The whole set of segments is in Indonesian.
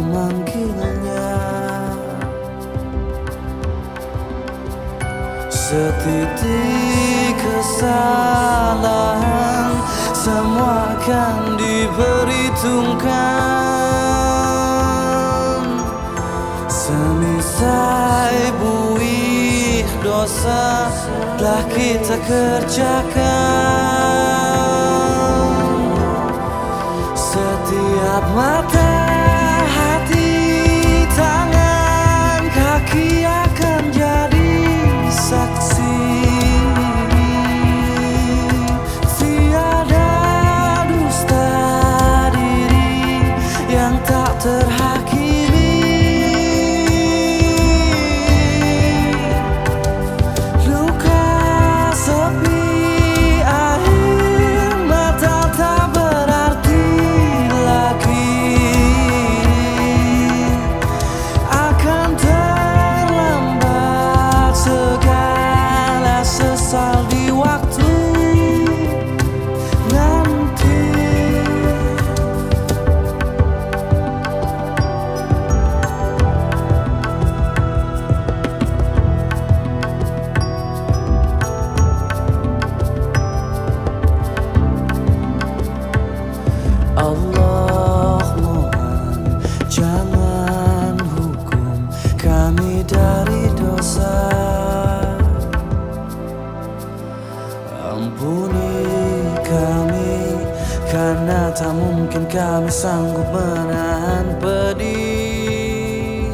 memanggilnya. Setitik kesalahan semua akan diperhitungkan. Semisal buih dosa telah kita kerjakan. Setiap mata, hati, tangan, kaki akan jadi saksi. Tiada dusta diri yang tak terhakimi. Luka sepi, air mata tak berarti lagi. Akan terlambat segala sesal di waktu nanti. Allah mohon jangan hukum kami dari dosa. Ampuni kami karena tak mungkin kami sanggup menahan pedih.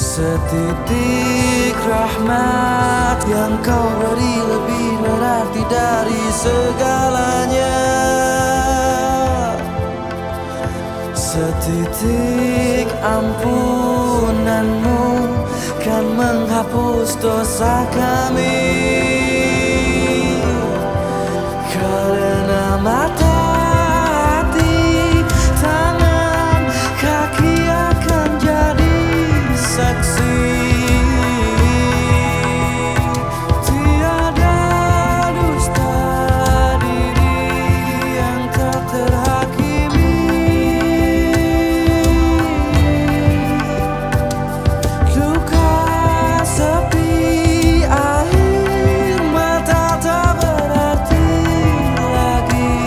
Setitik rahmat yang kau beri lebih berarti dari segalanya. Setitik ampunanmu kan menghapus dosa kami. Karena mata, hati, tangan, kaki akan jadi saksi. Tiada dusta diri yang tak terhakimi. Luka sepi, air mata tak berarti lagi.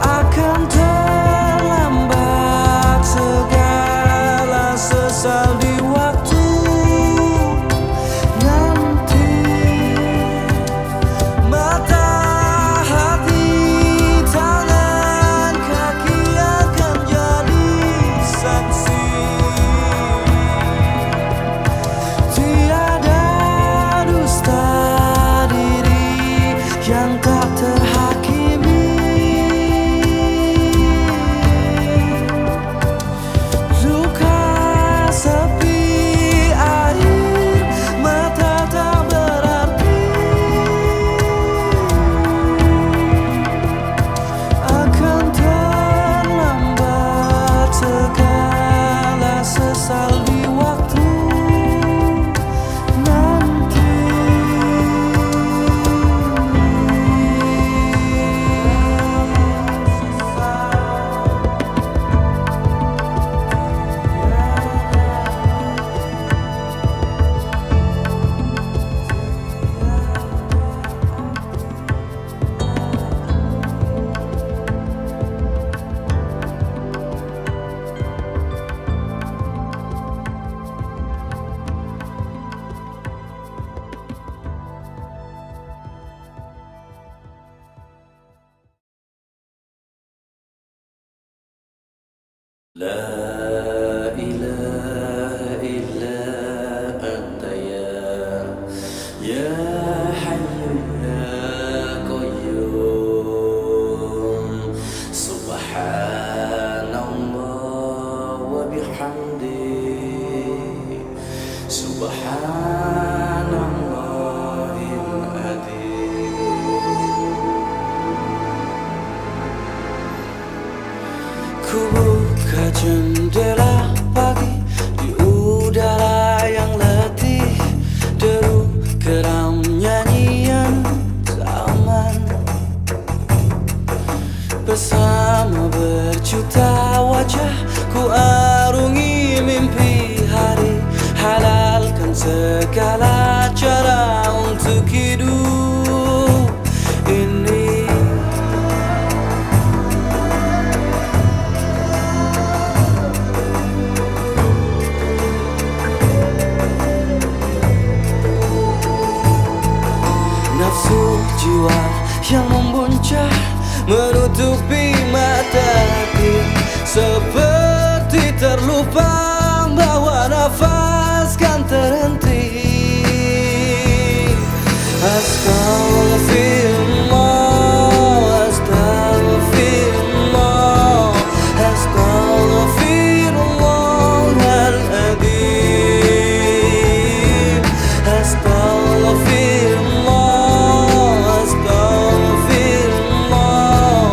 Akan terlambat segala sesal di waktu nanti. Mata, hati, tangan, kaki akan jadi saksi. Tiada dusta diri yang tak terhakimi. Luka sepi, air mata tak berarti. Akan terlambat segala sesal di waktu nanti. La ilaha illa anta ya hayyu ya qayyum. Subhanallah wa bihamdi, subhanallahil adzim. Ku buka jendela pagi di udara yang letih, deru geram nyanyian zaman. Pesan Bersama berjuta wajah ku arungi mimpi hari, halalkan segala cara untuk hidup ini. Nafsu jiwa yang membuncah menutupi mata hati, seperti terlupa bahwa nafas kan terhenti. Astaghfirullah, astaghfirullah, astaghfirullahaladzim. Astaghfirullah, astaghfirullah,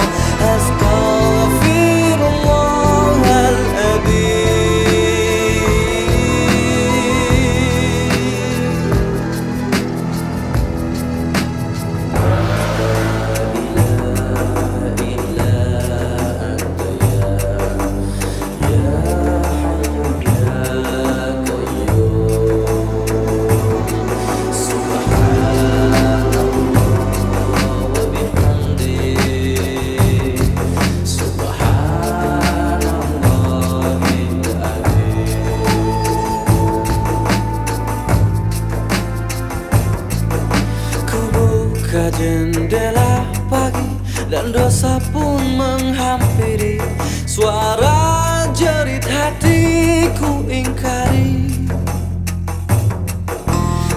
buka jendela pagi dan dosa pun menghampiri. Suara jerit hatiku ingkari.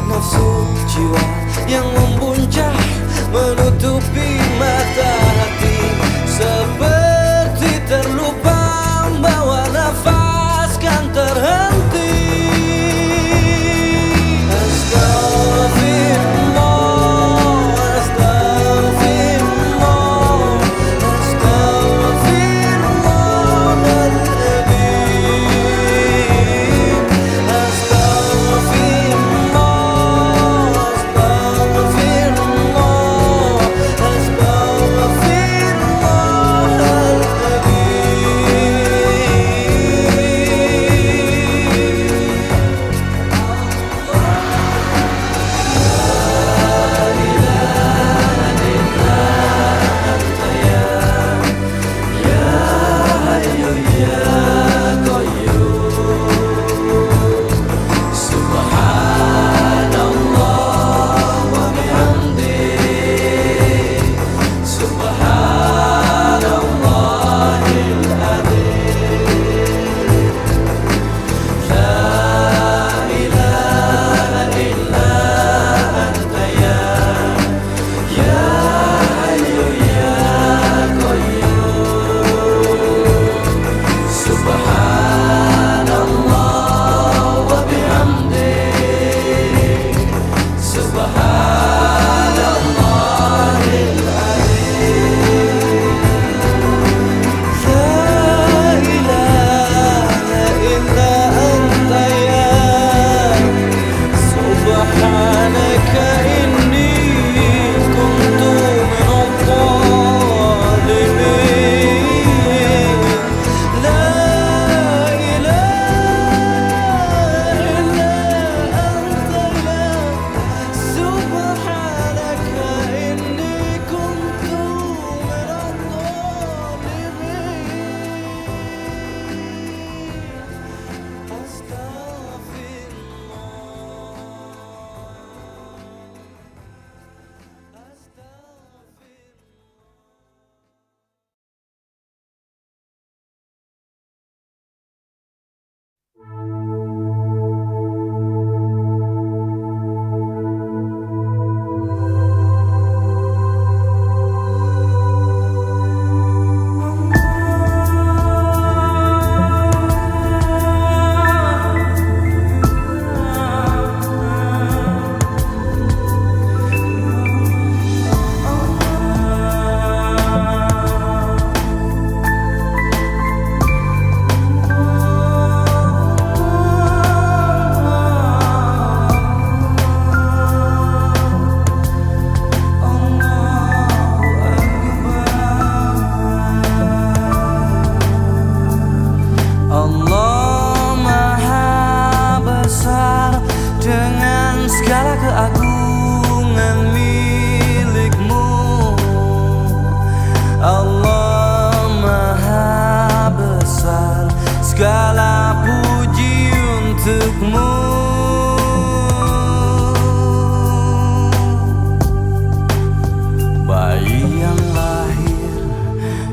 Nafsu jiwa yang membuncah menutupi mata hati, seperti terlupa bahwa nafas kan terhenti.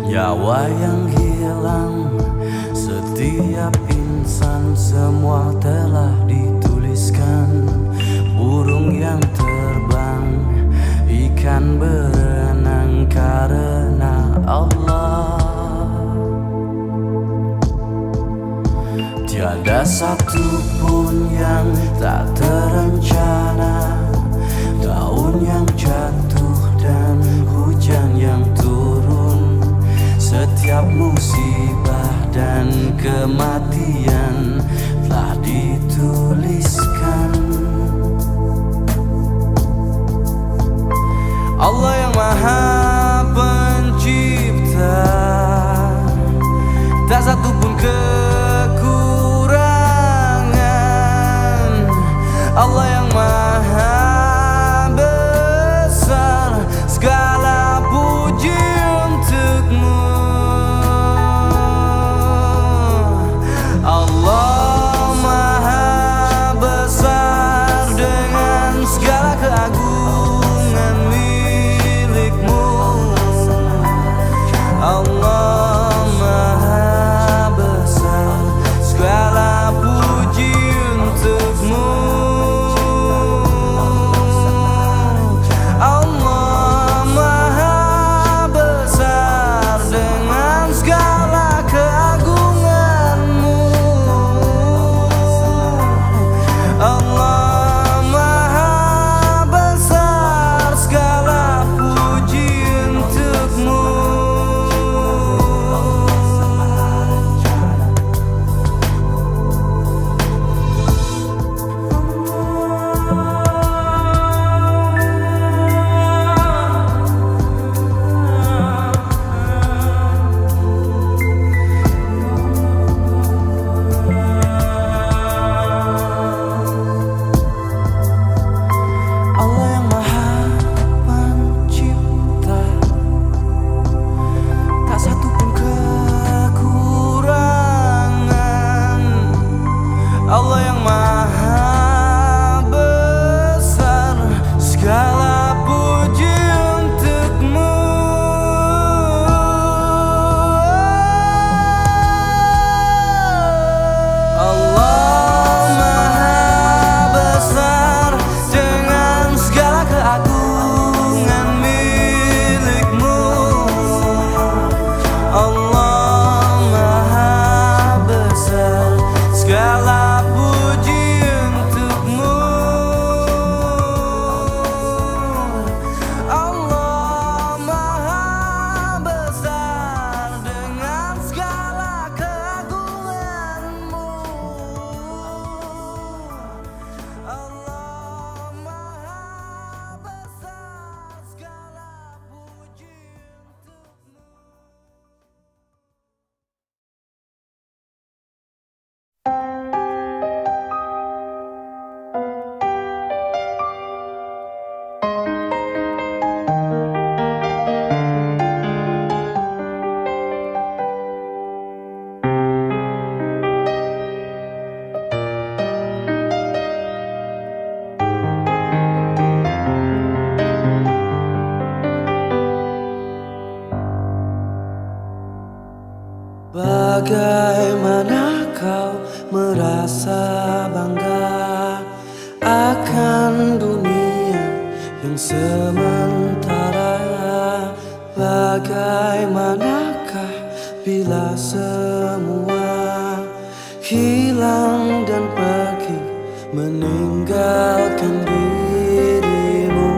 Nyawa yang hilang, setiap insan semua telah dituliskan. Burung yang terbang, ikan berenang karena Allah. Tiada satu pun yang tak terencana, daun yang jatuh dan hujan yang turun. Setiap musibah dan kematian telah dituliskan. Allah yang Maha Pencipta, tak satu pun kekurangan. Allah yang Maha Besar, segala puji untukmu. Allah Maha Besar dengan segala keagungan milikmu. Allah Maha Besar, segala puji untukmu. Allah Maha Besar dengan segala keagunganmu. Allah Maha Besar, segala puji untukmu. Allah yang Maha Pencipta, tak satu pun kekurangan. Allah yang Maha Besar, segala puji untukmu. Allah Maha Besar dengan segala keagungan milikmu. Allah Maha Besar, segala puji untukmu. Allah Maha Besar dengan segala keagunganmu. Allah Maha Besar, segala puji untukmu. Bagaimana kau merasa bangga akan dunia yang sementara? Bagaimanakah bila semua hilang dan pergi meninggalkan dirimu?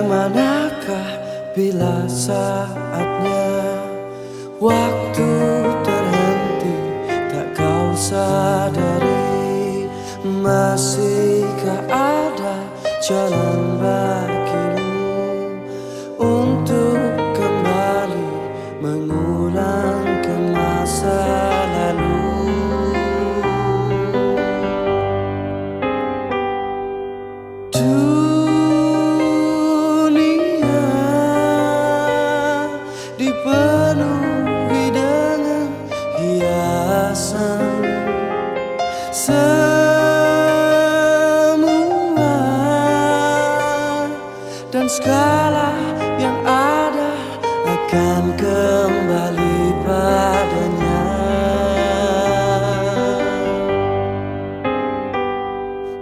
Bagaimanakah bila saatnya waktu terhenti, tak kau sadari? Masihkah ada jalan bagimu untuk kembali mengulang ke masa lalu? Dunia penuhi dengan hiasan. Semua dan segala yang ada akan kembali padanya.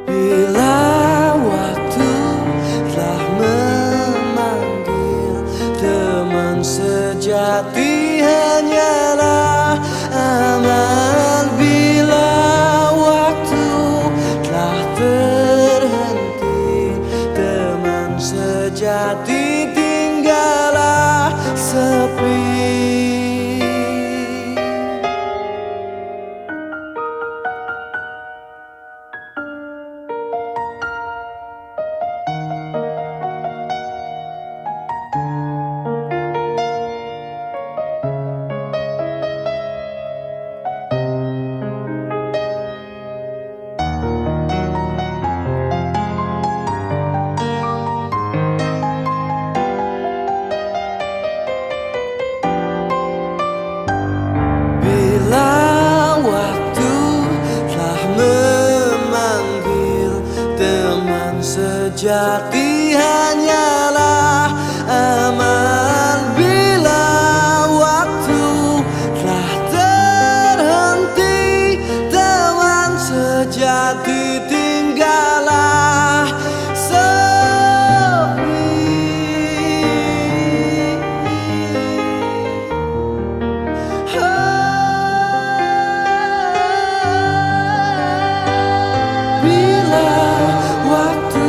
Bila waktu telah memanggil, teman sejati hanyalah amal. Bila waktu telah terhenti, teman sejati tinggallah sepi. Sejati hanyalah amal. Bila waktu telah terhenti, teman sejati tinggallah sepi. Bila waktu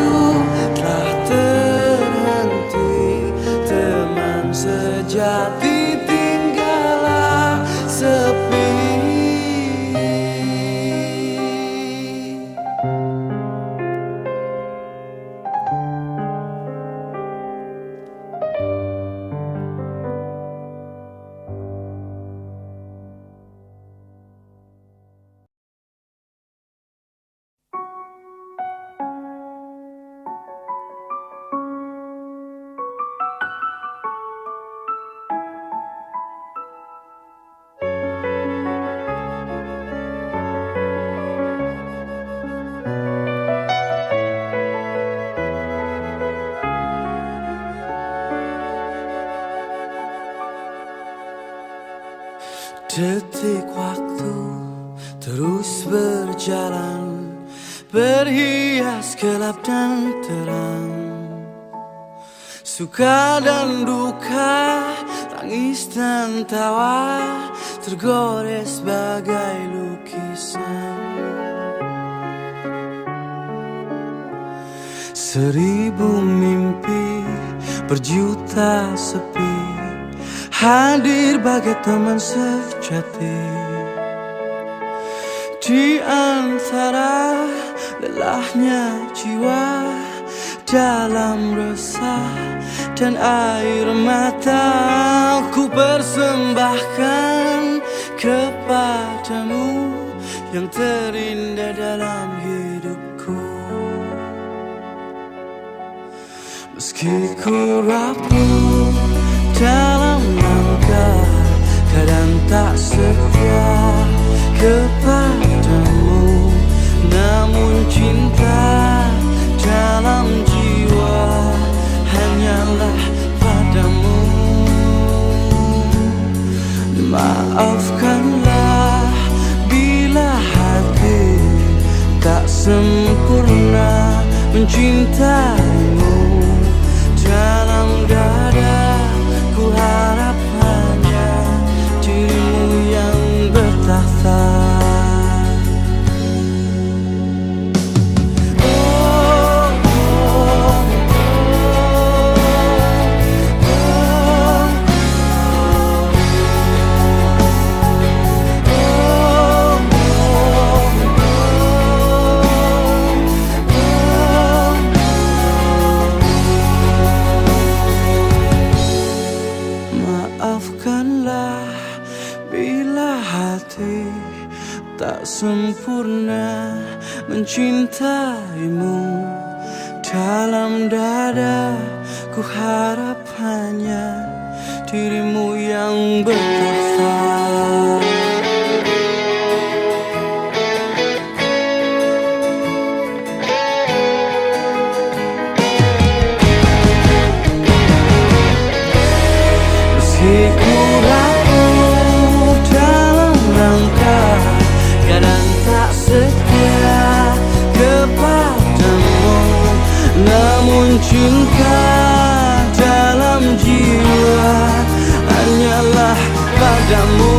sejati tinggallah sepi. Detik waktu terus berjalan, berhias gelap dan terang, suka dan duka, tangis dan tawa, tergores bagai lukisan. Seribu mimpi, berjuta sepi, hadir bagai teman sejati. Di antara lelahnya jiwa, dalam resah dan air mata, ku persembahkan kepadamu yang terindah dalam hidupku. Meski ku rapuh dalam langkah, kadang tak setia kepadamu, namun cinta dalam jiwa hanyalah padamu. Maafkanlah bila hati tak sempurna mencintaimu. Dalam dada ku harap hanya dirimu yang bertahta. Maafkanlah bila hati tak sempurna mencintaimu. Dalam dada ku harap hanya dirimu yang bertakhta. Meski ku rapuh dalam langkah, kadang tak setia kepadamu, namun cinta dalam jiwa hanyalah padamu.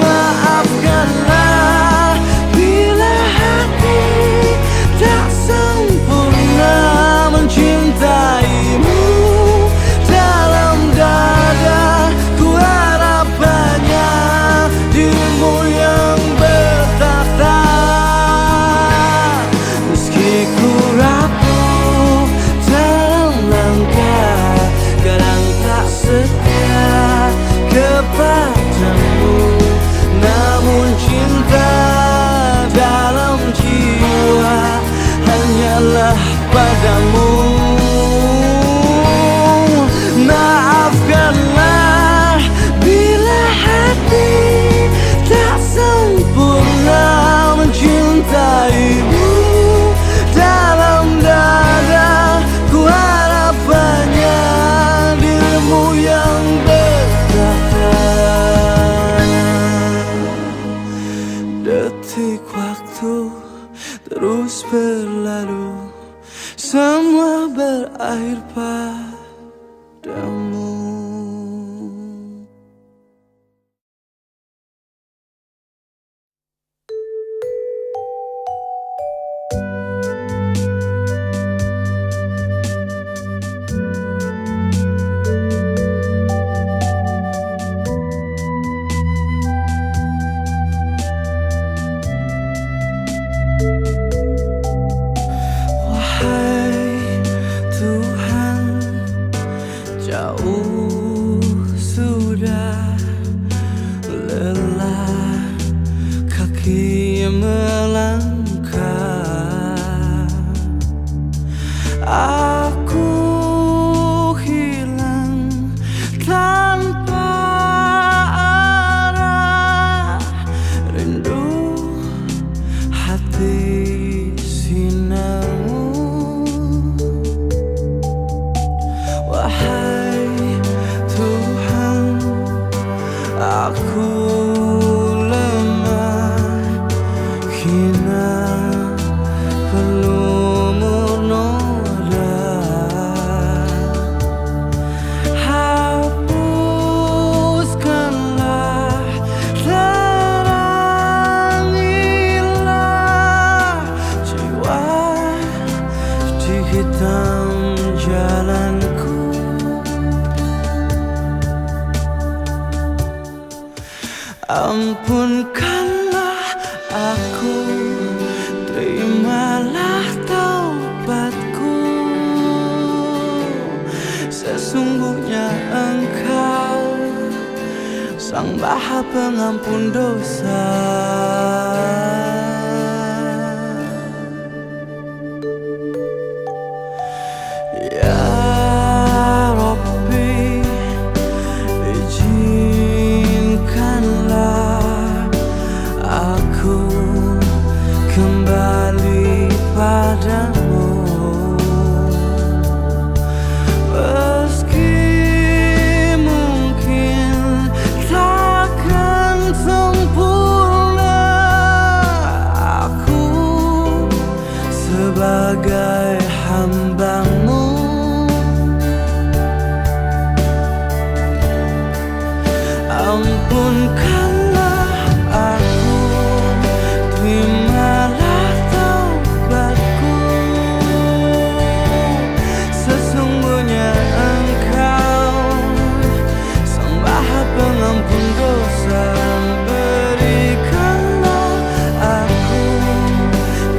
Maafkanlah bila hati tak sempurna mencintaimu. Dalam dada ku harap hanya dirimu yang bertakhta. Meski ku rapuh dalam langkah, kadang tak setia kepadamu, namun cinta dalam jiwa hanyalah padamu. Maafkanlah bila hati tak sempurna mencintaimu. Dalam dada ku harap hanya dirimu yang bertakhta. Detik waktu terus berlalu, semua berakhir padamu. Wahai Tuhan, jauh sudah lelah kaki melangkah. Aku hilang tanpa arah, rindu hati sinarmu. Wahai Tuhan, aku lemah hina belum noda. Hapuskanlah, terangilah jiwa di hitam jalanku. Ampunkanlah aku, terimalah taubatku. Sesungguhnya Engkau Sang Maha Pengampun dosa. Ya Rabbi, izinkanlah aku kembali padamu. Meski mungkin takkan sempurna, aku sebagai hamba-Mu. Ampunkanlah aku, terimalah taubatku. Sesungguhnya Engkau Sang Maha Pengampun dosa. Berikanlah aku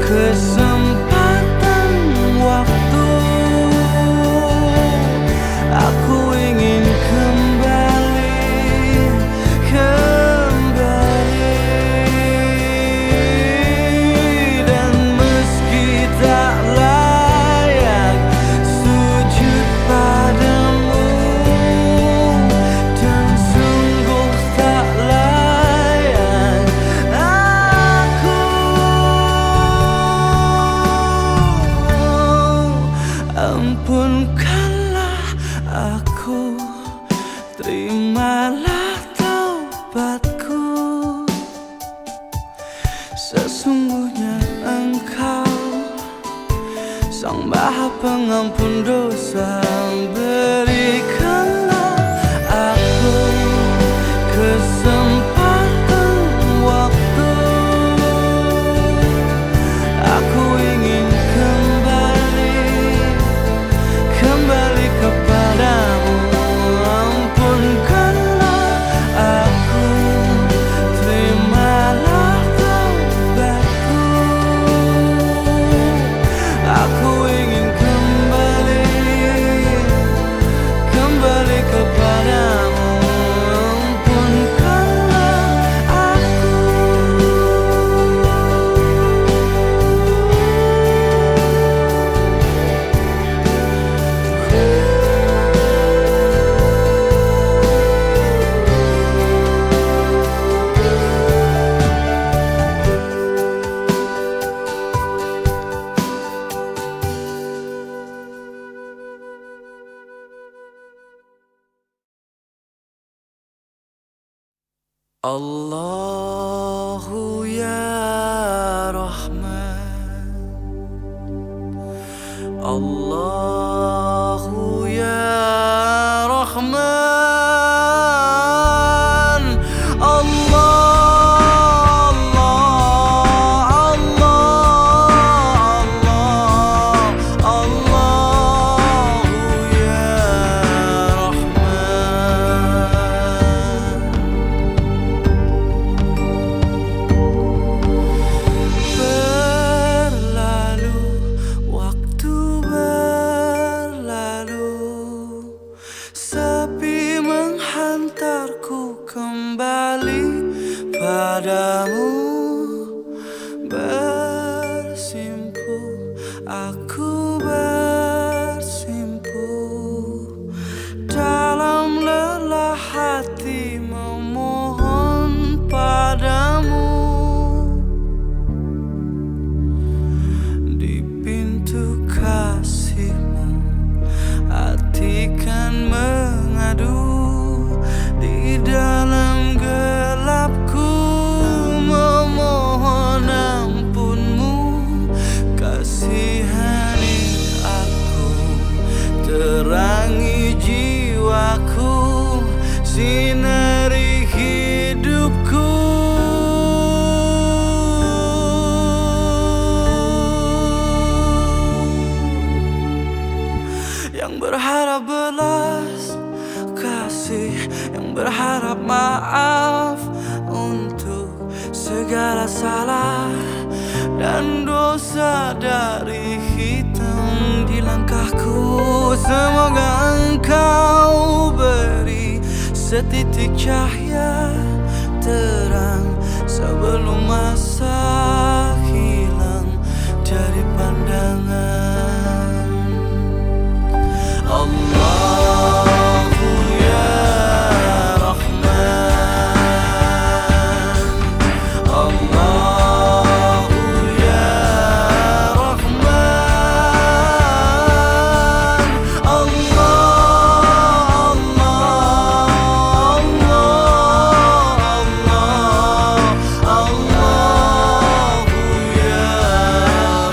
kesempatan waktu, aku ingin kembali ke terimalah taubatku. Sesungguhnya Engkau Sang Maha Pengampun dosa. Berikanlah aku kesempatan waktu. Aku ingin kembali kepadamu. Ampunkanlah aku, terimalah taubatku. Aku ingin kembali kepadamu. Ampunkanlah aku. Allahu ya Rahman, Allahu ya Rahman, Allah, Allah, Allah, Allahu ya Rahman. Waktu berlalu, sepi menghantarku kembali padamu. Bersimpu, aku bersimpu dalam lelah hati memohon padamu. Di pintu kasihmu hati kan mengadu. Di dalam gelapku memohon ampunmu. Kasihani aku, terangi jiwaku, sinari hidupku. Yang berharap belas kasih, yang berharap maaf untuk segala salah dan dosa dari hitam di langkahku. Semoga Engkau beri setitik cahaya terang sebelum masa hilang dari pandangan. Allahu ya Rahman, Allahu ya Rahman, Allah, Allah, Allahu ya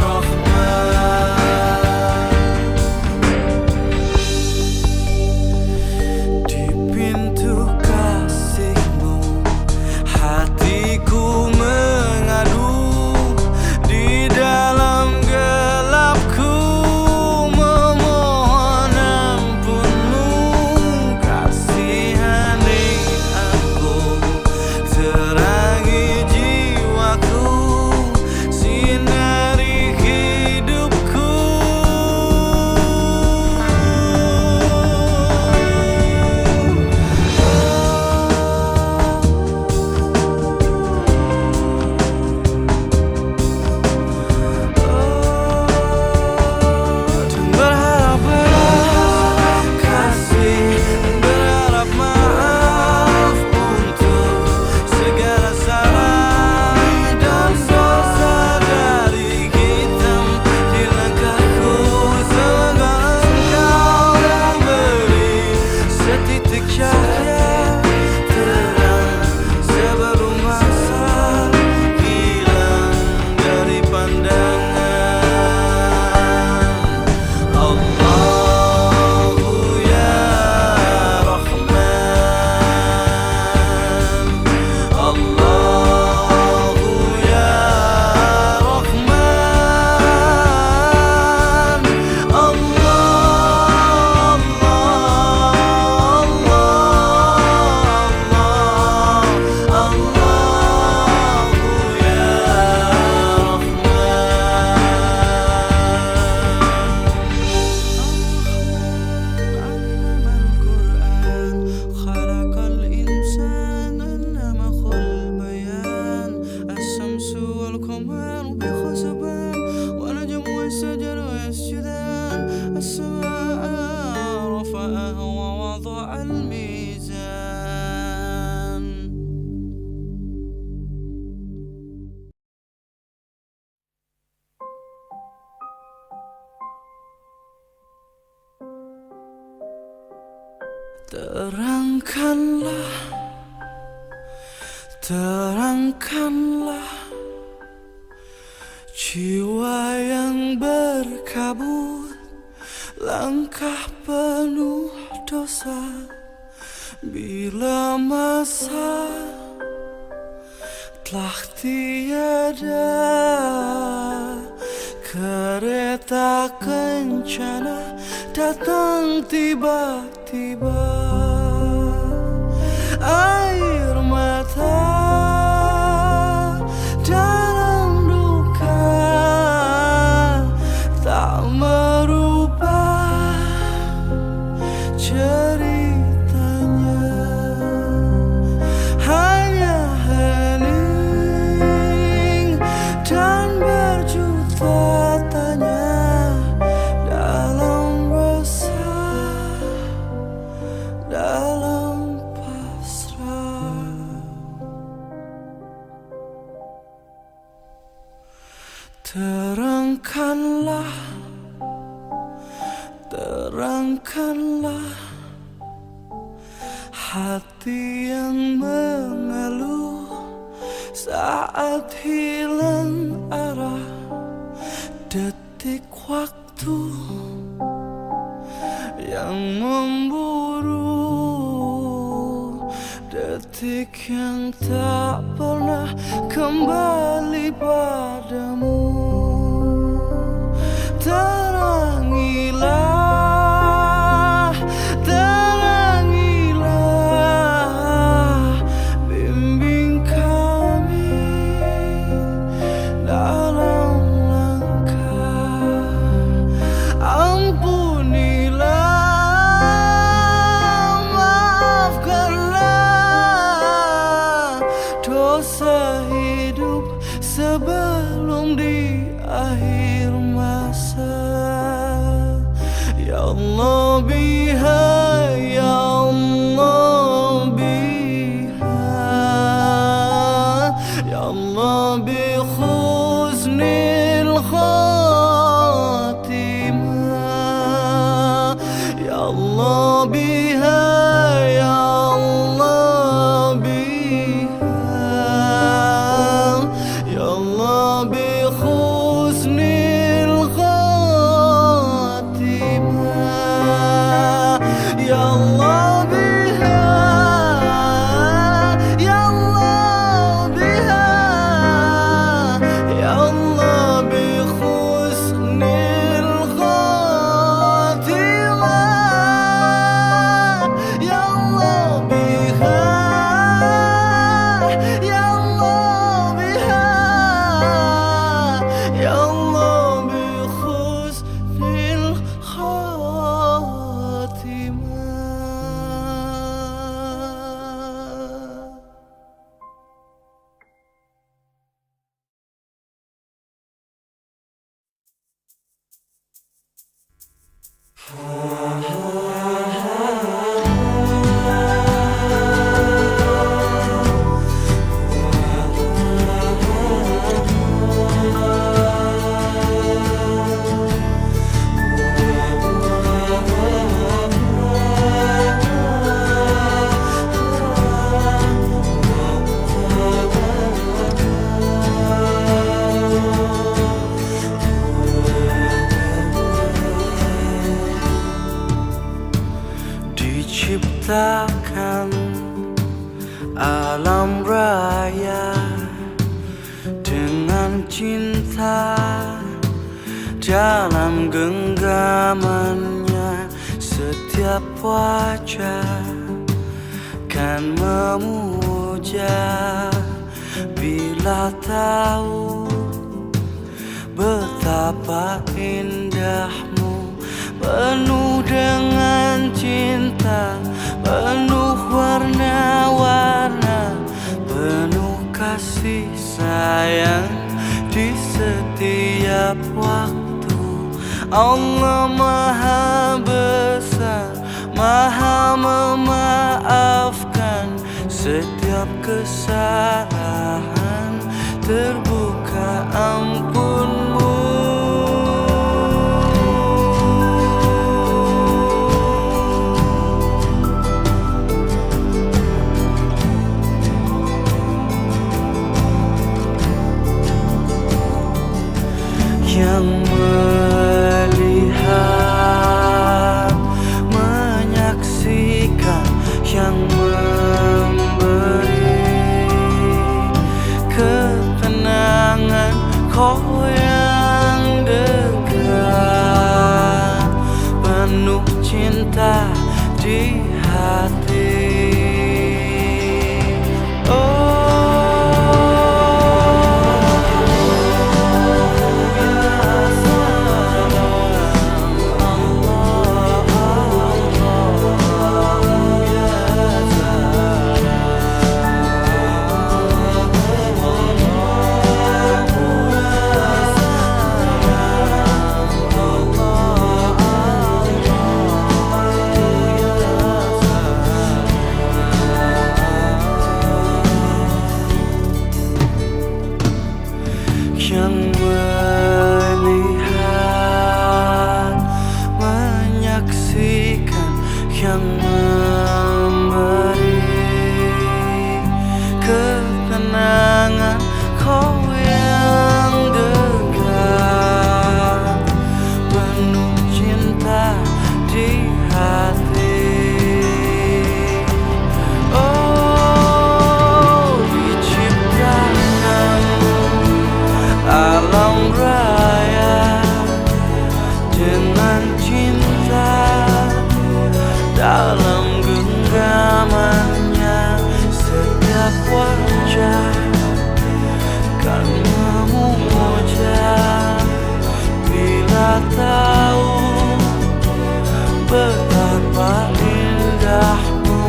Rahman. Terangkanlah, terangkanlah jiwa yang berkabut, langkah penuh dosa. Bila masa telah tiada, kereta kencana datang tiba-tiba. Air mata dalam duka tak merubah ceritanya. Hanya hening dan berjuta tanya dalam resah, dalam pasrah. Terangkanlah, terangkanlah hati yang mengeluh saat hilang arah. Detik waktu yang memburu, detik yang tak pernah kembali padamu. Terangilah, terangilah, bimbing kami dalam langkah. Ampunilah, maafkanlah dosa hidup sebelum di akhir masa. Ya Allah biha, ya Allah biha, ya Allah bi khusnil khatimah. Ya Allah biha, ya Allah biha, ya Allah bi khusnil khatimah. Ya Allah biha, ya Allah biha, ya Allah bi khusnil khatimah. Ya Allah biha, ya Allah biha, ya Allah bi khusnil khatimah. Diciptakan alam raya dengan cinta, dalam genggamannya setiap wajah kan memuja. Bila tahu betapa indahmu, penuh dengan cinta, penuh warna-warna, penuh kasih sayang di setiap waktu. Allah Maha Besar, Maha memaafkan setiap kesalahan, terbuka ampunmu. setiap wajah kan memuja bila tahu betapa indahmu,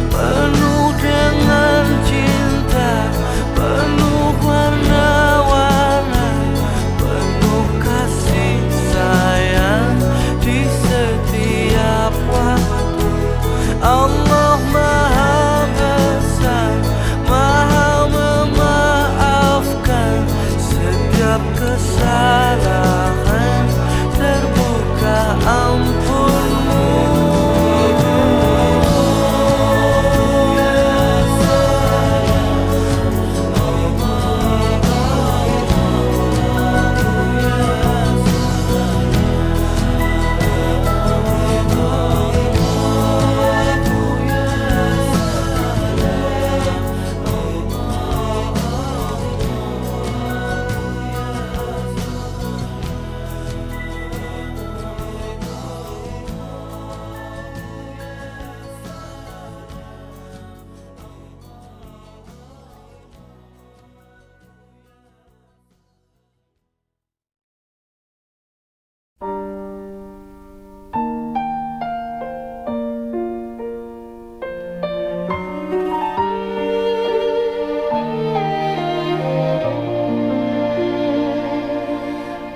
penuh dengan cinta, penuh warna-warna, penuh kasih sayang di setiap waktu. Allah Maha Besar, Maha memaafkan setiap kesalahan, terbuka ampunmu.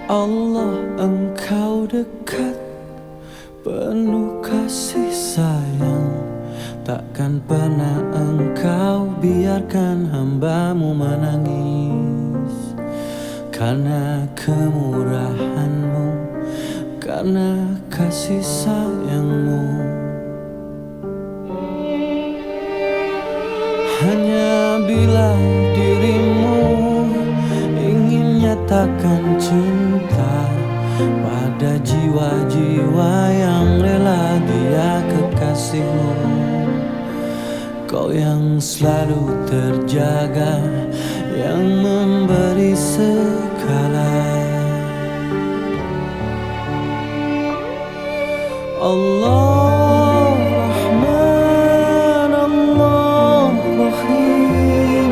Allah, Engkau dekat, penuh kasih sayang. Takkan pernah Engkau biarkan hamba-Mu menangis. Karena kemurahan-Mu, karena kasih sayang-Mu. Hanya bila dirimu ingin nyatakan cinta pada jiwa-jiwa yang rela dia kekasihmu, kau yang selalu terjaga, yang memberi segala. Allah Rahman, Allah Rahim,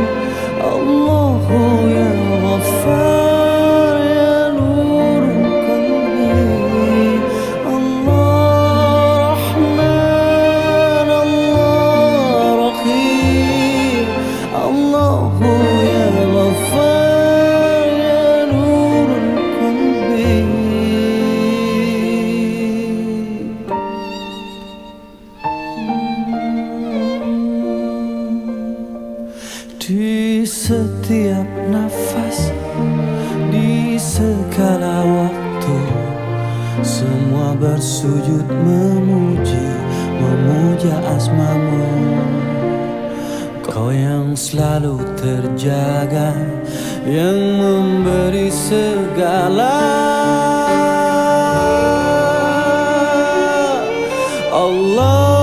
Allahu ya Ghaffar ya Nur qalbi. Allah Rahman, Allah Rahim, Allahu ya Ghaffar ya Nur qalbi. Di setiap nafas, di segala waktu, semua bersujud memuji, memuja asma-Mu. Kau yang selalu terjaga, yang memberi segala. Allah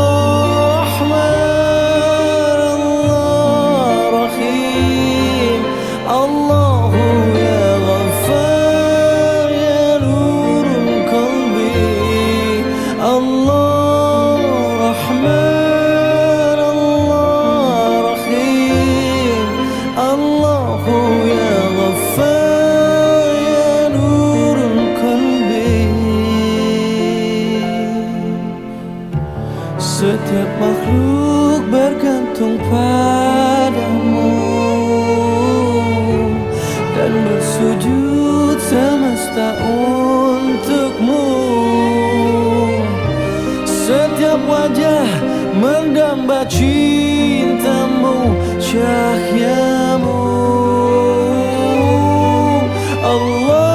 setiap makhluk bergantung padamu dan bersujud semesta untukmu. Setiap wajah mendamba cintamu, cahyamu. Allah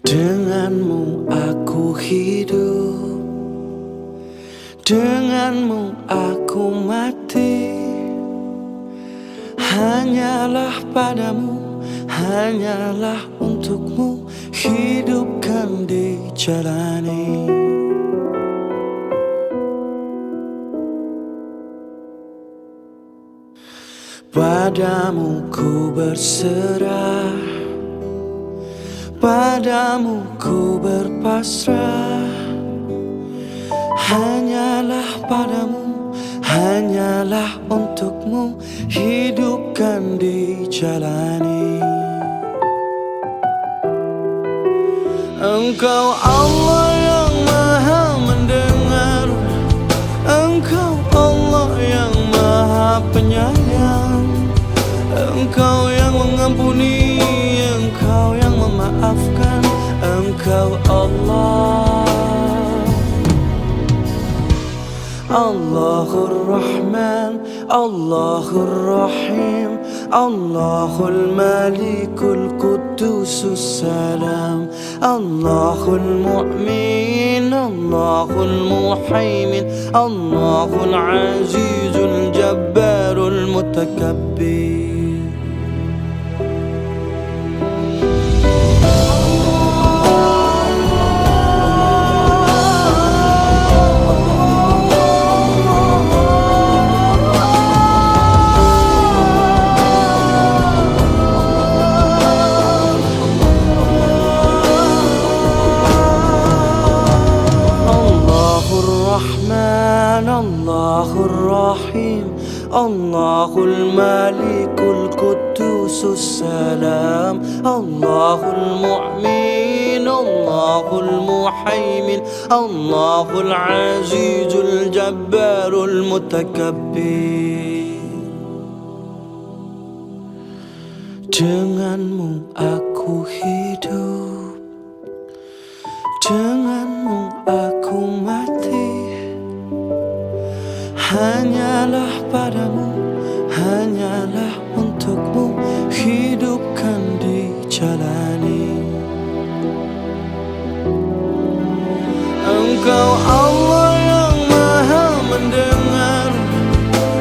Denganmu aku hidup, denganmu aku mati. Hanyalah padamu, hanyalah untukmu, hidupkan dijalani. Padamu ku berserah, padamu ku berpasrah. Hanyalah padamu, hanyalah untukmu, hidupkan dijalani. Engkau Allah yang maha mendengar, Engkau Allah yang maha penyayang, Engkau yang mengampuni, Engkau yang memaafkan, Engkau Allah. Allahur Rahman, Allahur Rahim, Allahul Malikul Qudusus Salam, Allahul Mu'min, Allahul Muhaimin, Allahul Azizul Jabbarul Mutakabbir. Allahur Rahim, Allahul Malikul Qudusus Salam, Allahul Mu'min, Allahul Muhaimin, Allahul Azizul Jabbarul Mutakabbir. Denganmu aku hidup, denganmu aku mati. Hanyalah padamu, hanyalah untukmu, hidupkan dijalani. Engkau Allah yang maha mendengar,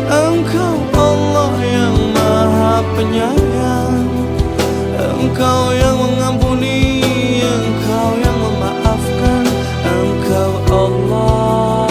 Engkau Allah yang maha penyayang, Engkau yang mengampuni, Engkau yang memaafkan, Engkau Allah.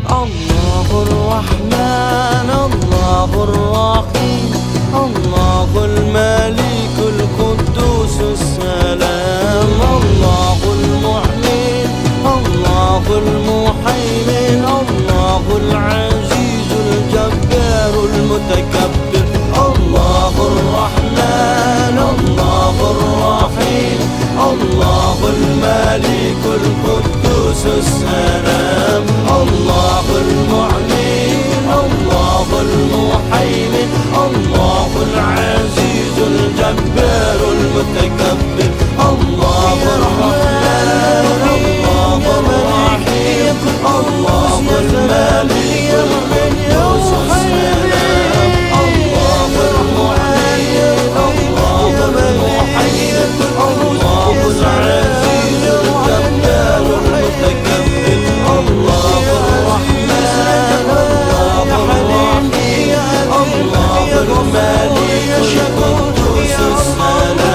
Allahur Rahman, Allahur Rahim, Allahul Malikul Qudusus Salam, Allahul Mu'min, Allahul Muhaimin, Allahul Azizul Jabbarul Mutakabbir. Allahur Rahman, Allahur Rahim, Allahul Malikul Qudusus Salam, Allahul Mu'min, Allahul Muhaimin, Allahul Azizul Jabbarul Mutakabbir. Allahur Rahman, Allahur Rahim, Allahul Malikul Qudusus Salam, Allahul Mu'min, Allahul Muhaimin, Allahul Azizul Jabbarul Mutakabbir. Allahur Rahman, Allahur Rahim, Allahul Malikul Qudusus Salam.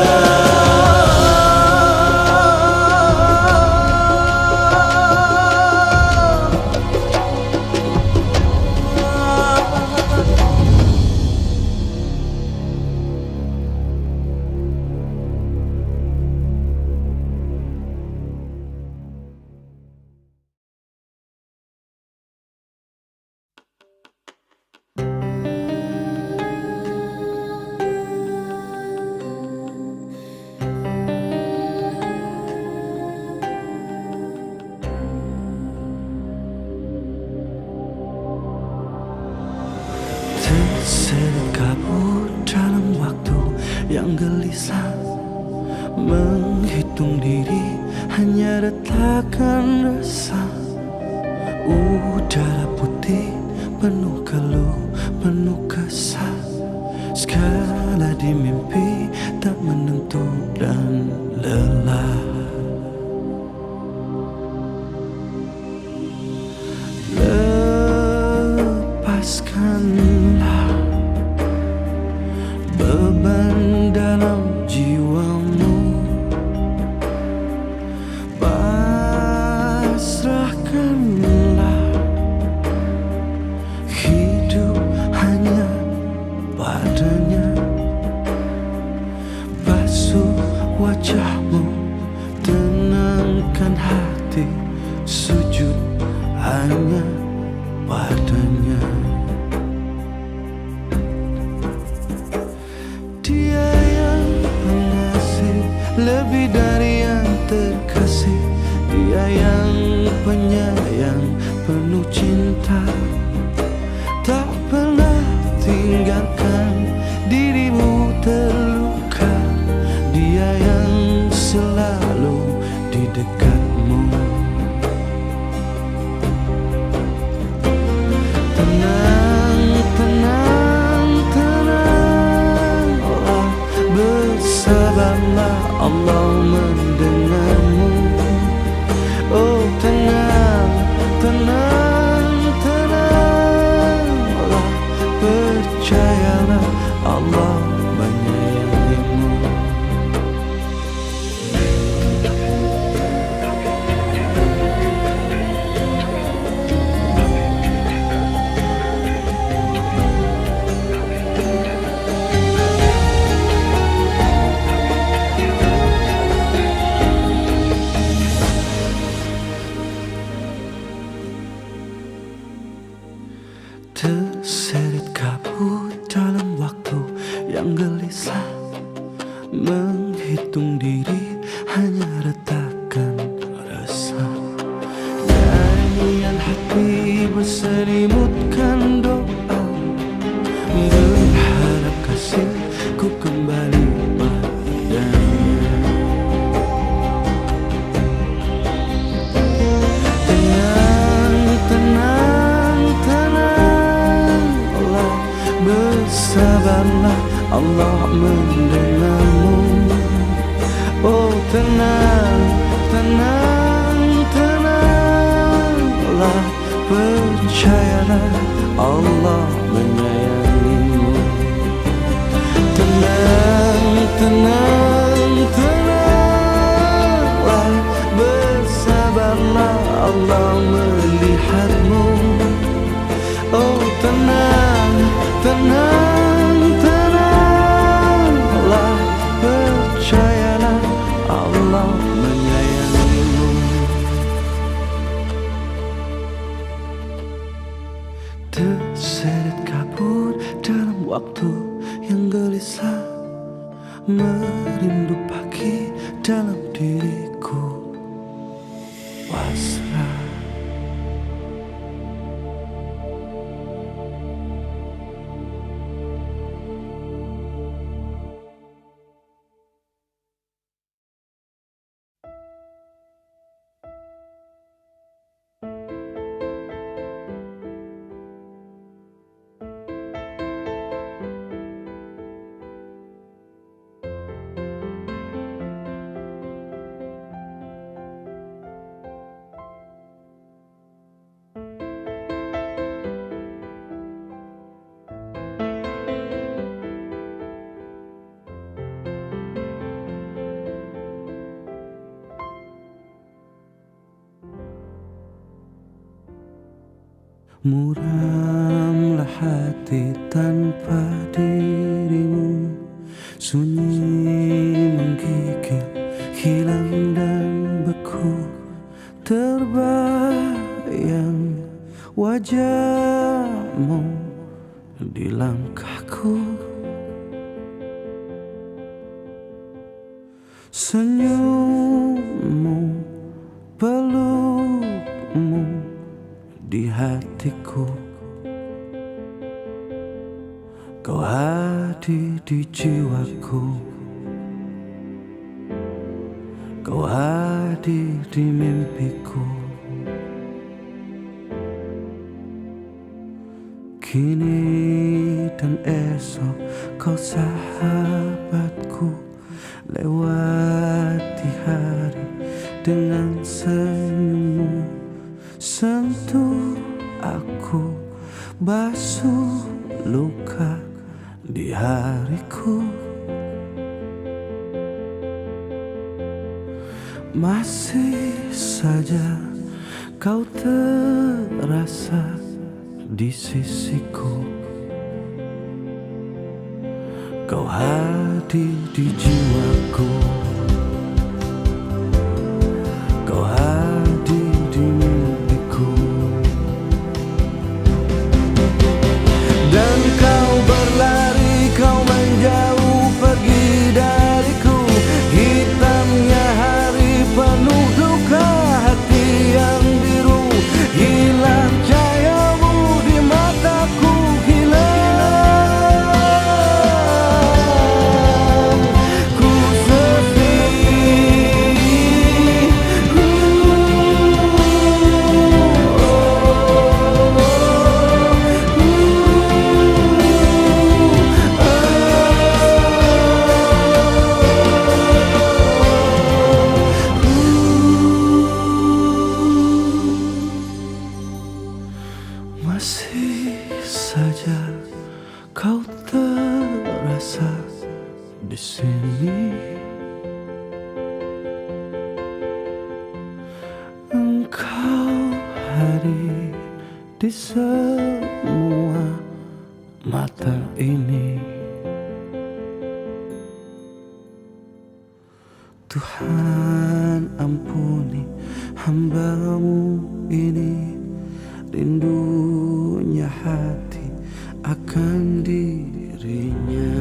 Terseret kabut dalam waktu yang gelisah, menghitung diri hanya retakan resah. Udara putih penuh keluh, penuh kesah. Skala di mimpi tak menentu beban dalam jiwamu. Pasrahkanlah hidup hanya padanya. Basuh wajahmu, tenangkan hati, sujud hanya padanya. Dia yang pengasih, lebih dari yang terkasih. Dia yang penyayang, penuh cinta, tak pernah tinggalkan dirimu terluka. Dia yang selalu di dekatmu. Tenang, tenang, tenanglah, bersabarlah, Allah mendengarmu. Oh tenang, tenang, tenanglah, percayalah, Allah menyayangimu. Terseret kabut dalam waktu yang gelisah, menghitung diri hanya retakan resah. Nyanyian hati berselimutkan doa, berharap kasihku kembali padanya. Tenang, tenang, tenanglah, bersabarlah, Allah mendengarmu. Oh tenang, tenang, tenanglah, percayalah, Allah menyayangimu. Tenang, tenang, tenanglah, bersabarlah, Allah melihatmu. Oh tenang, tenang, tenanglah, percayalah, Allah menyayangimu. Terseret kabut dalam waktu yang gelisah, merindu pagi dalam diriku pasrah. Muramlah hati tanpa dirimu, sunyi menggigil, hilang dan beku. Terbayang wajahmu di langkahku, senyummu, pelukmu di hatiku. Kau hadir di jiwaku, kau hadir di mimpiku. Kini dan esok kau sahabatku, lewati hari dengan senyummu. Sentuh aku, basuh luka di hariku. Masih saja kau terasa di sisiku. Kau hadir di jiwaku. Kau hadir di mimpiku. Dan kau berlari, kau menjauh pergi dariku. Hitamnya hari penuh duka, hati yang biru. Hilang cahayamu di mataku, hilang. Ku sedih. Masih saja kau terasa di sini. Engkau hadir di semua mata ini. Tuhan ampuni hamba-Mu ini, rindunya hati akan dirinya.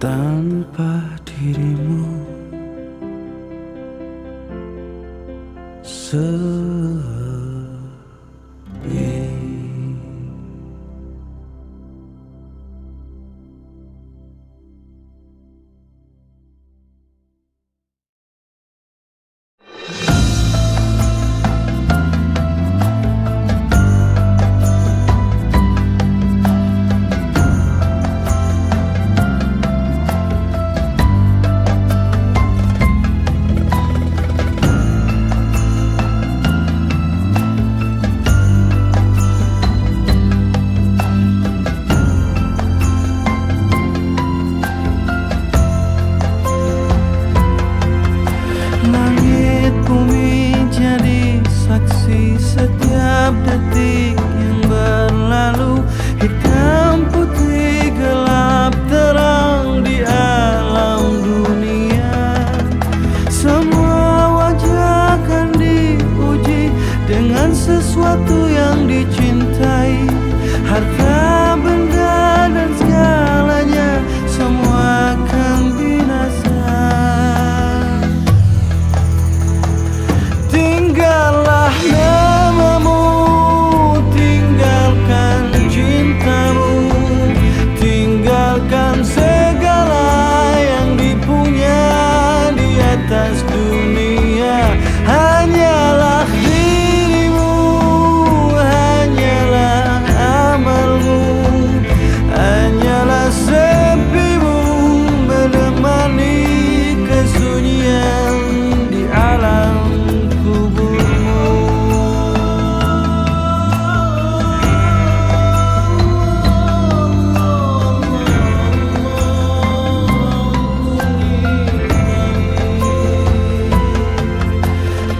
Tanpa dirimu sepi. Langit bumi jadi saksi setiap detik yang berlalu. Hitam putih gelap terang di alam dunia. Semua wajah akan diuji dengan sesuatu yang dicintai. Harta benda dan segalanya semua akan binasa. Tinggallah namamu, tinggalkan cintamu, tinggalkan segala yang dipunya di atas dunia. Hanyalah dirimu, hanyalah amalmu, hanyalah sepimu menemani kesunyian di alam kuburmu.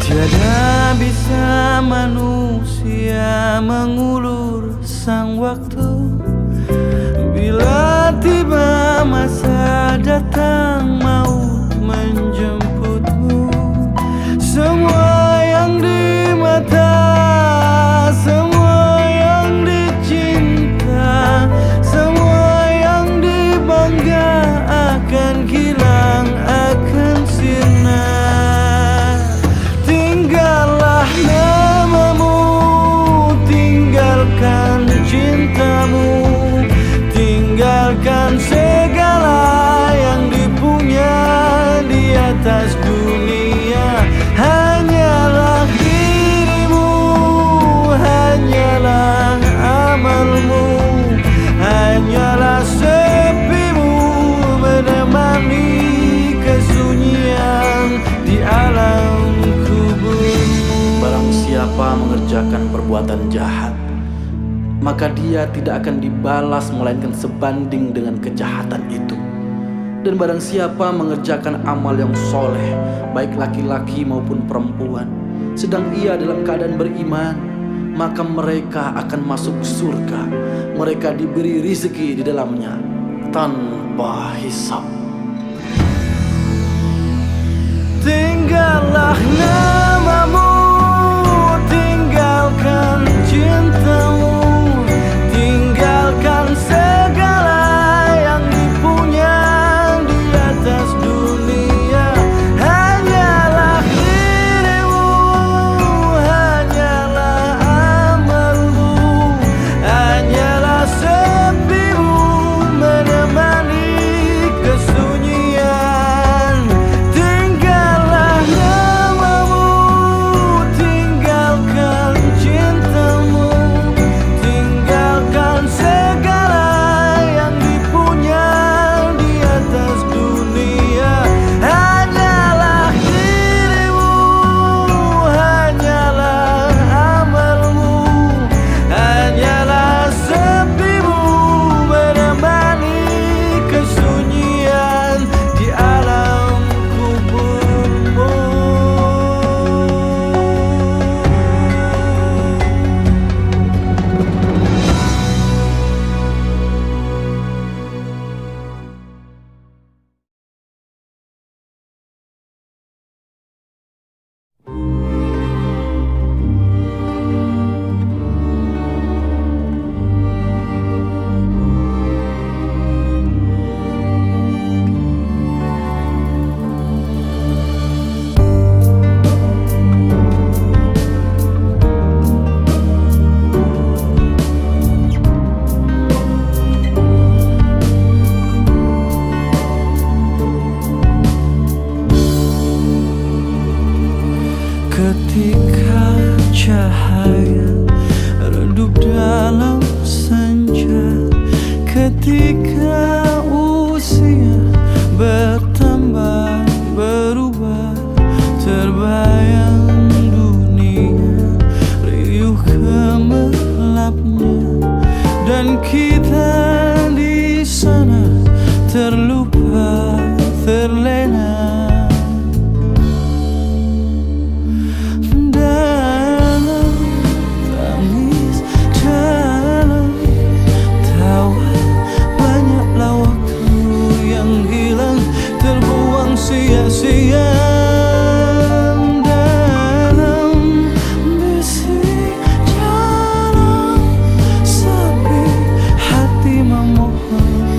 Tiada bisa manusia mengulur sang waktu. Bila tiba masa datang maut menjemputmu, semua yang siapa mengerjakan perbuatan jahat, maka dia tidak akan dibalas melainkan sebanding dengan kejahatan itu. Dan barang siapa mengerjakan amal yang soleh, baik laki-laki maupun perempuan, sedang ia dalam keadaan beriman, maka mereka akan masuk surga. Mereka diberi rizki di dalamnya tanpa hisab. Tinggallah namamu, tinggalkan cintamu, tinggalkan segala yang dipunya di atas dunia. Hanyalah dirimu, hanyalah amalmu, hanyalah sepimu menemani kesunyian. Tinggallah namamu, tinggalkan cintamu, tinggalkan segala yang dipunya di atas dunia. Hanyalah dirimu, hanyalah amalmu, hanyalah sepimu menemani kesunyian di alam kuburmu. Ketika cahaya redup dalam senja, ketika usia bertambah berubah, terbayang dunia riuh gemerlapnya, dan kita di sana terlupa terlena. Sia-sia dalam bisik jalan sepi, hati memohon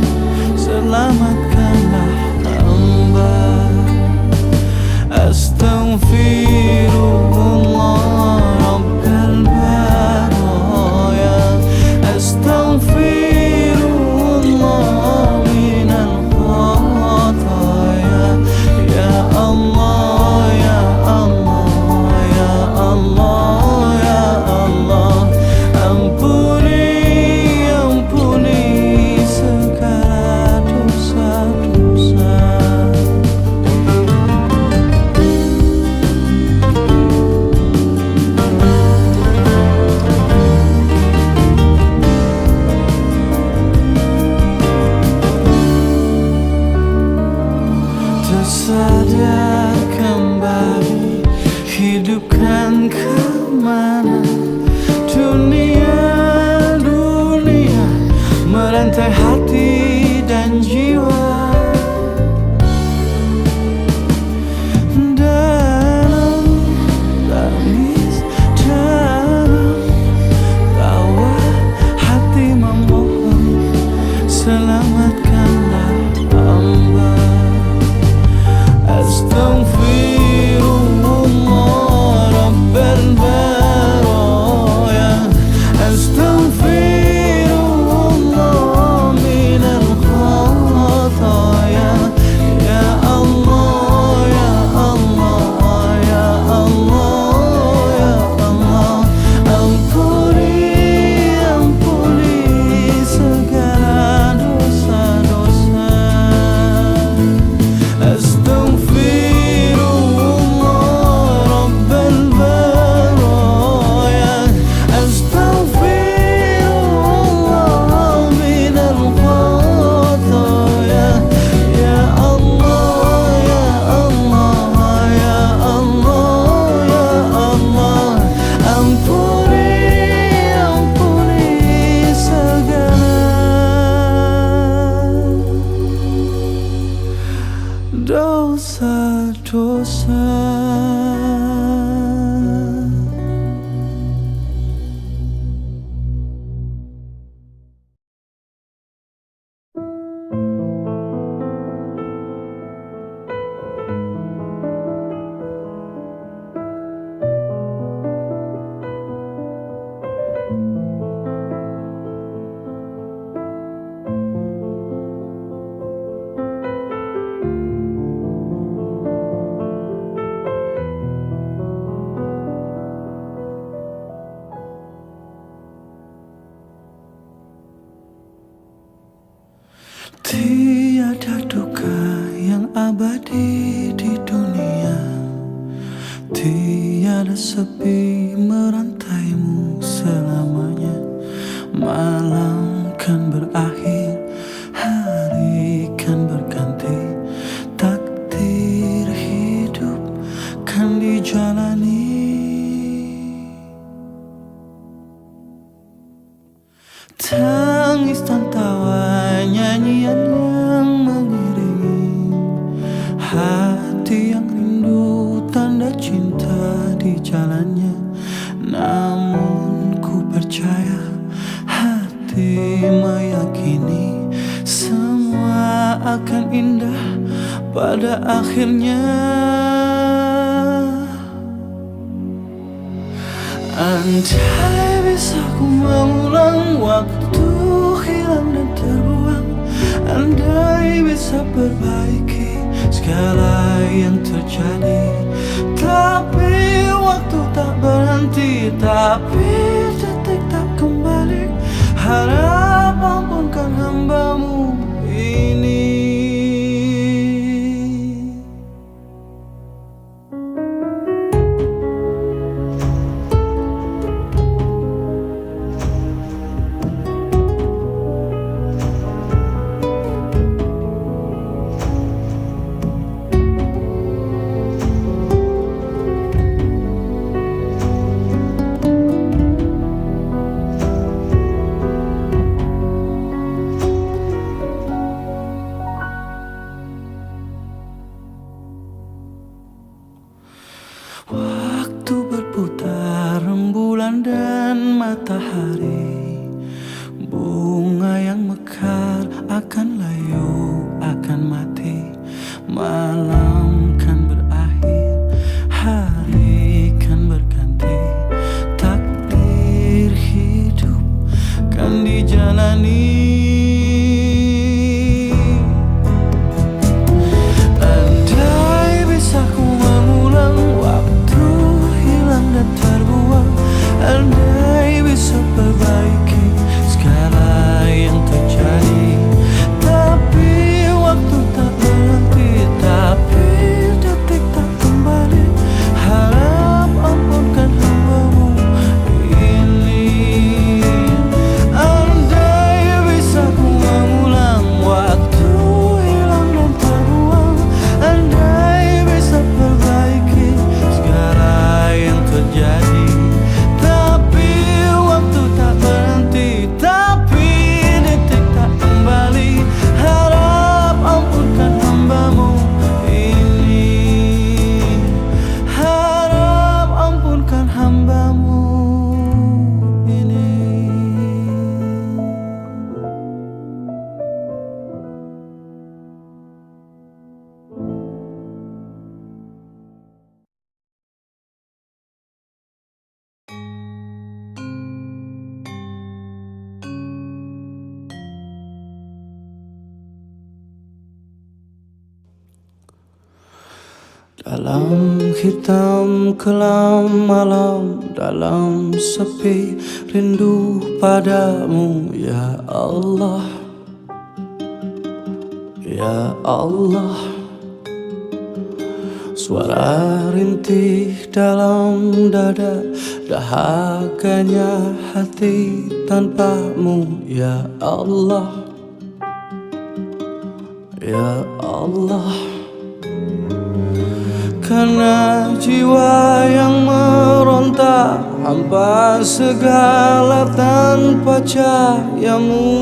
selamatkanlah hamba. Astaghfirullah Rabbal baraya, astaghfirullah minal khataya. Ya Allah, ya Allah, ya Allah, ya Allah, ampuni, ampuni segala dosa-dosa. Tersadar kembali, hidupkan kemana dunia, dunia merantai hati dan jiwa. Dalam tangis, dalam tawa, hati memohon selamatkanlah hamba. Astaghfirullah Rabbal baraya, astaghfirullah minal Tiada sepi merantaimu selamanya. Malam kan berakhir, hari kan berganti, takdir hidup kan dijalani. Tangis dan tawa, nyanyian yang mengiringi hati yang rindu, tanda cinta di jalannya. Namun ku percaya, hati meyakini semua akan indah pada akhirnya. Andai bisa ku mengulang waktu hilang dan terbuang, andai bisa perbaiki segala yang terjadi. Tapi waktu tak berhenti, tapi detik tak kembali. Harap ampunkan hambamu ini. Waktu berputar, rembulan dan matahari, bunga yang mekar akan layu, akan mati. Malam kan berakhir, hari kan berganti, takdir hidup kan dijalani. Andai bisa perbaiki segala yang terjadi, tapi waktu tak berhenti, tapi detik tak kembali. Harap ampunkan hambamu ini. Andai bisa ku mengulang waktu hilang dan terbuang, andai bisa perbaiki segala yang terjadi. Dalam hitam kelam malam, dalam sepi rindu padamu ya Allah, ya Allah. Suara rintih dalam dada, dahaganya hati tanpamu ya Allah, ya Allah. Karena jiwa yang meronta, hampa segala tanpa cahayamu.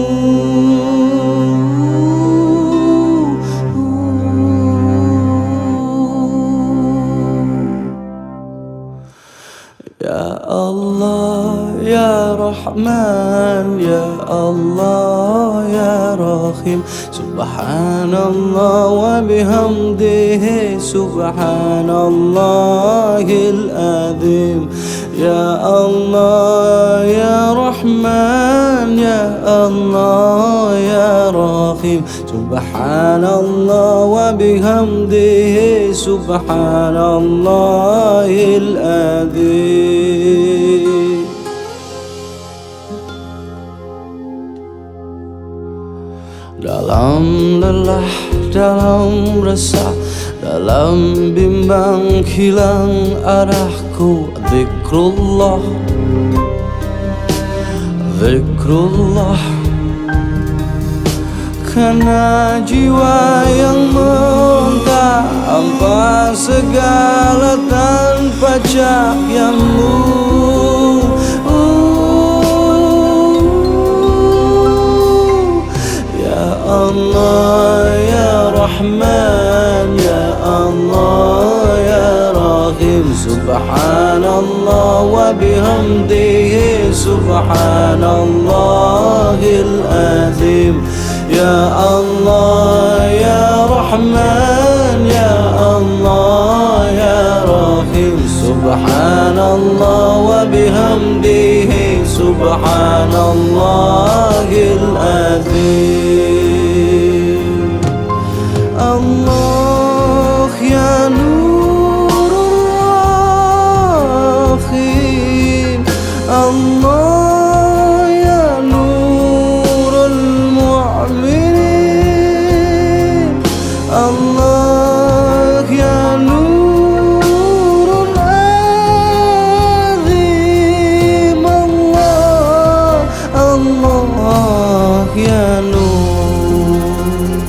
Ya Allah, ya Rahman, ya Allah, ya Rahim. Subhanallah wa bihamdihi, subhanallahil azim. Ya Allah, ya Rahman, ya Allah, ya Rahim. Subhanallah wa bihamdihi, subhanallahil azim. Dalam lelah, dalam resah, dalam bimbang hilang arahku, Zikrullah, zikrullah. Karena jiwa yang tanpa segala tanpa cahyamu. Ya Allah ya Rahman, ya Allah ya Rahim. Subhanallah wa bihamdihi, subhanallahil azim. Ya Allah ya Rahman, ya Allah ya Rahim. Subhanallah wa bihamdihi, subhanallahil azim. Allah ya Nurul Rahim, Allah Allah ya Nurul Azim. Allah, Allah ya Nur.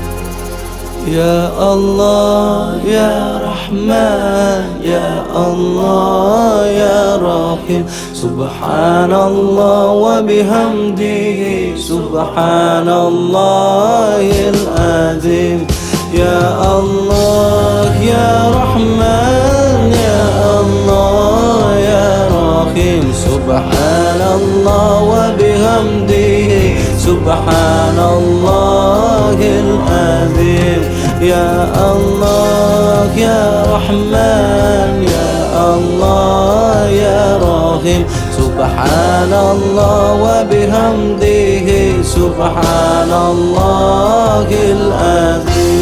Ya Allah ya Rahman, ya Allah ya Rahim. Subhanallah wa bihamdihi, subhanallahil azim. Ya Allah ya Rahman, ya Allah ya Rahim. Subhanallah wa bihamdihi, subhanallahil azim. Ya Allah ya Rahman, ya Allah ya Rahim. Subhanallah wa bihamdihi, subhanallahil azim.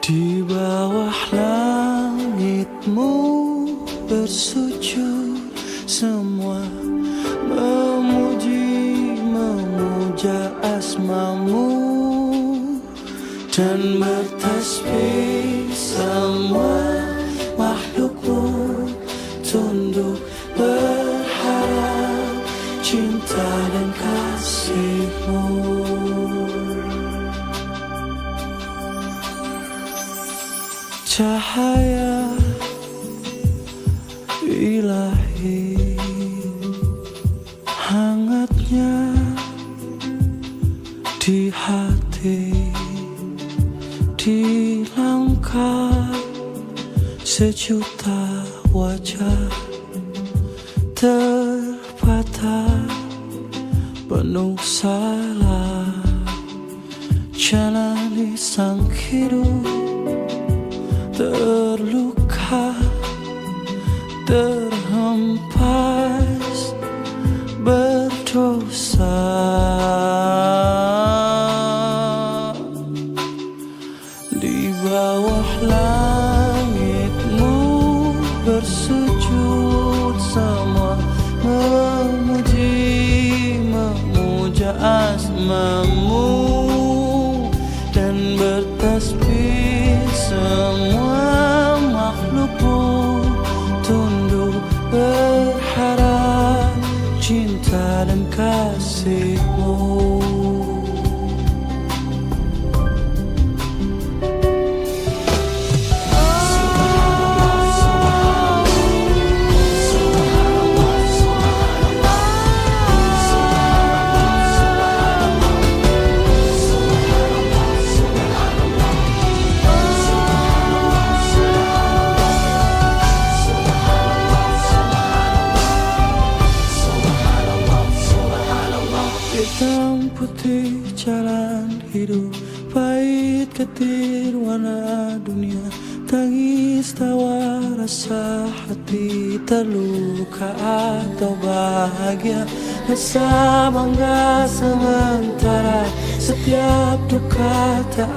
Di bawah langitmu bersujud semua, memuji, memuja asmamu, dan bertasbih semua makhlukmu, tunduk berharap cinta dan kasihmu. Cahaya ilahi, hangatnya di hati, di langkah sejuta wajah terpatah penuh salah, jalani sang hidup terluka, terhempas berdosa. Di bawah langitmu bersujud semua, memuji, memuja asmamu, dan bertasbih semua makhlukmu, tunduk berharap cinta dan kasihmu. Hitam putih jalan hidup, pahit getir warna dunia, tangis tawa rasa hati, terluka atau bahagia, rasa bangga sementara, setiap duka tak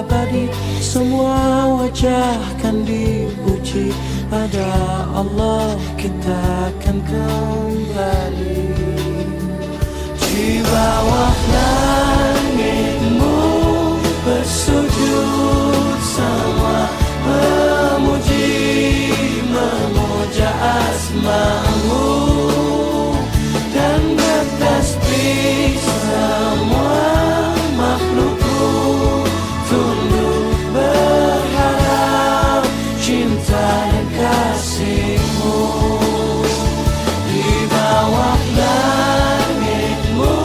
abadi, semua wajah kan dipuji, pada Allah kita akan kembali. Di bawah langitmu bersujud semua, memuja asmamu, dan bertasbih semua makhlukmu, tunduk berharap cinta dan kasihmu. Di bawah langitmu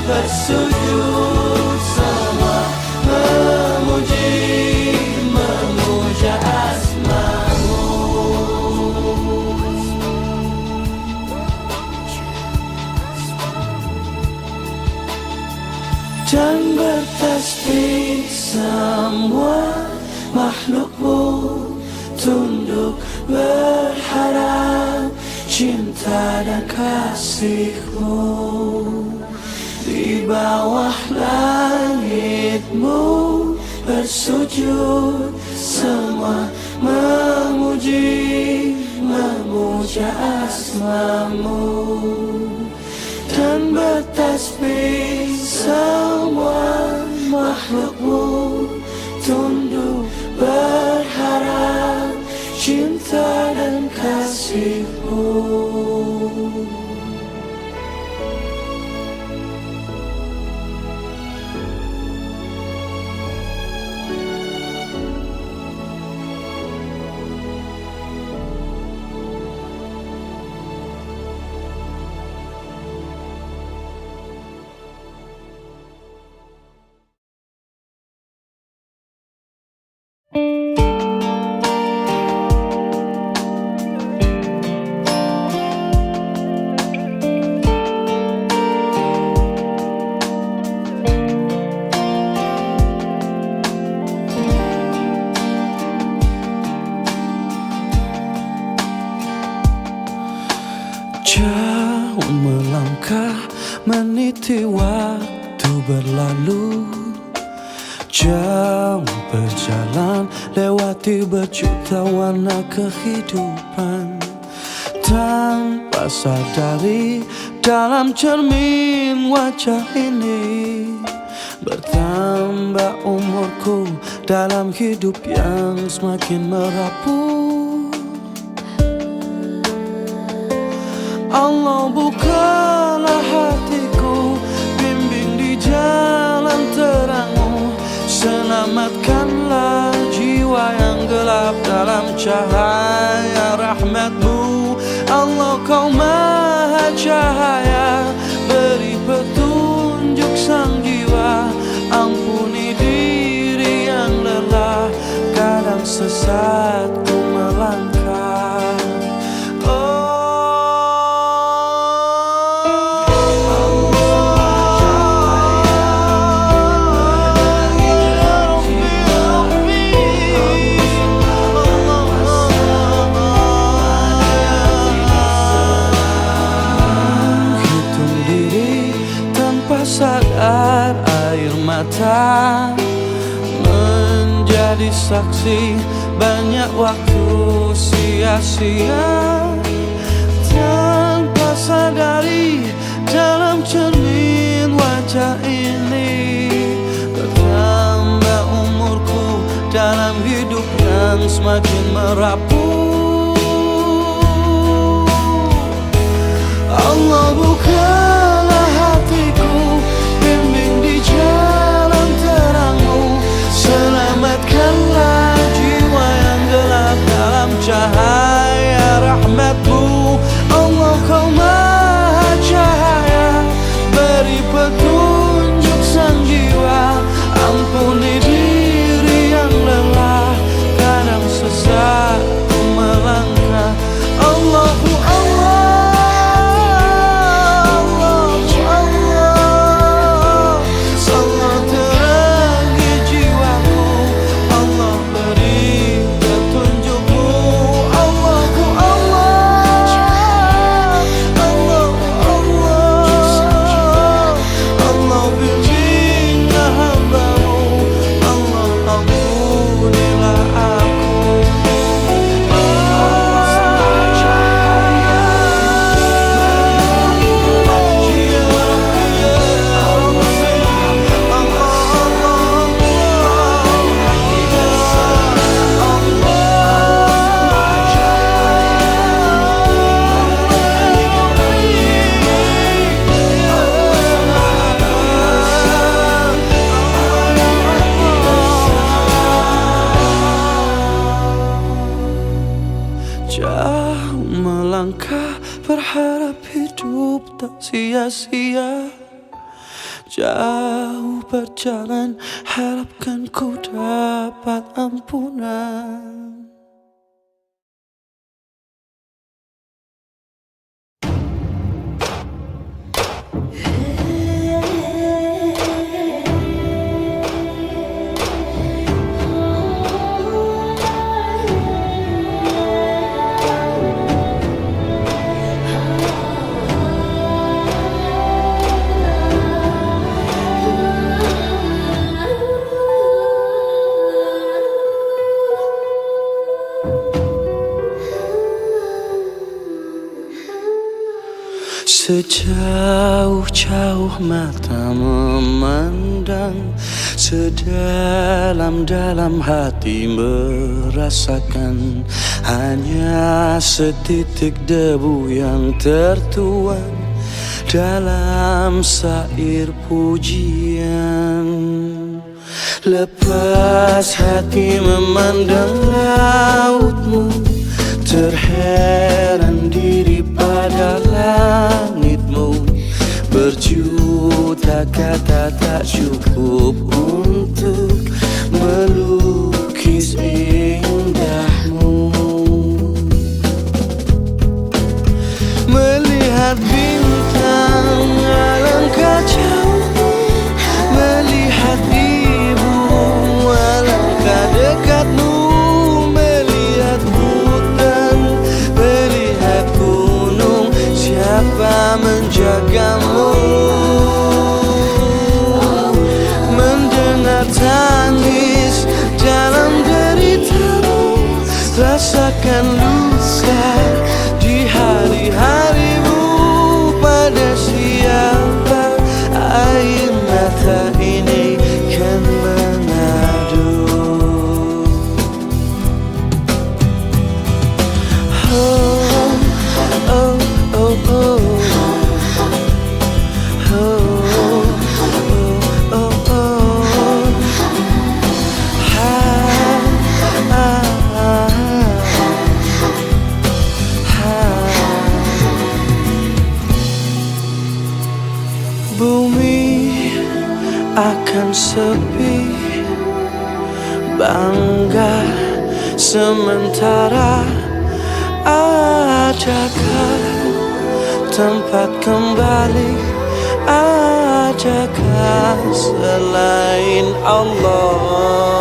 bersujud semua, memuja asmamu. Dan bertasbih semua makhlukmu, tunduk berharap cinta dan kasihmu. Di bawah langitmu bersujud semua, memuja asmamu, dan bertasbih semua makhlukmu, tunduk berharap cinta dan kasihmu. Jauh melangkah, meniti waktu berlalu. Jauh berjalan, lewati berjuta warna kehidupan. Tanpa sadari, dalam cermin wajah ini bertambah umurku dalam hidup yang semakin merapuh. Allah bukalah hatiku, bimbing di jalan terangmu, selamatkanlah jiwa yang gelap dalam cahaya rahmatmu. Allah kau maha cahaya, beri petunjuk sang jiwa, ampuni diri yang lelah, kadang sesat ku melangkah. Sadar air mata menjadi saksi banyak waktu sia-sia. Tanpa sadari dalam cermin wajah ini bertambah umurku dalam hidup yang semakin merapuh. Allah bukalah hatiku, bimbing di jalan terangmu, selamatkanlah jiwa yang gelap dalam cahaya rahmatmu. Allah kau maha cahaya, beri petunjuk sang jiwa, ampuni diri yang lelah, kadang sesat ku hidup tak sia-sia. Jauh berjalan, harapkan ku dapat ampunan. Sejauh-jauh mata memandang, sedalam-dalam hati merasakan. Hanya setitik debu yang tertuang dalam sair pujian. Lepas hati memandang lautmu, terheran diri pada langitmu. Berjuta kata tak cukup untuk melukis indahmu. Melihat bintang alangkah jauh, melihat ibu alangkah dekatmu. Siapa menjagamu? Mendengar tangis dalam deritamu, rasakan luka di hari-harimu. Pada siapa air mata ini kan mengadu? Bumi akan sepi, bangga sementara. Adakah tempat kembali? Adakah selain Allah?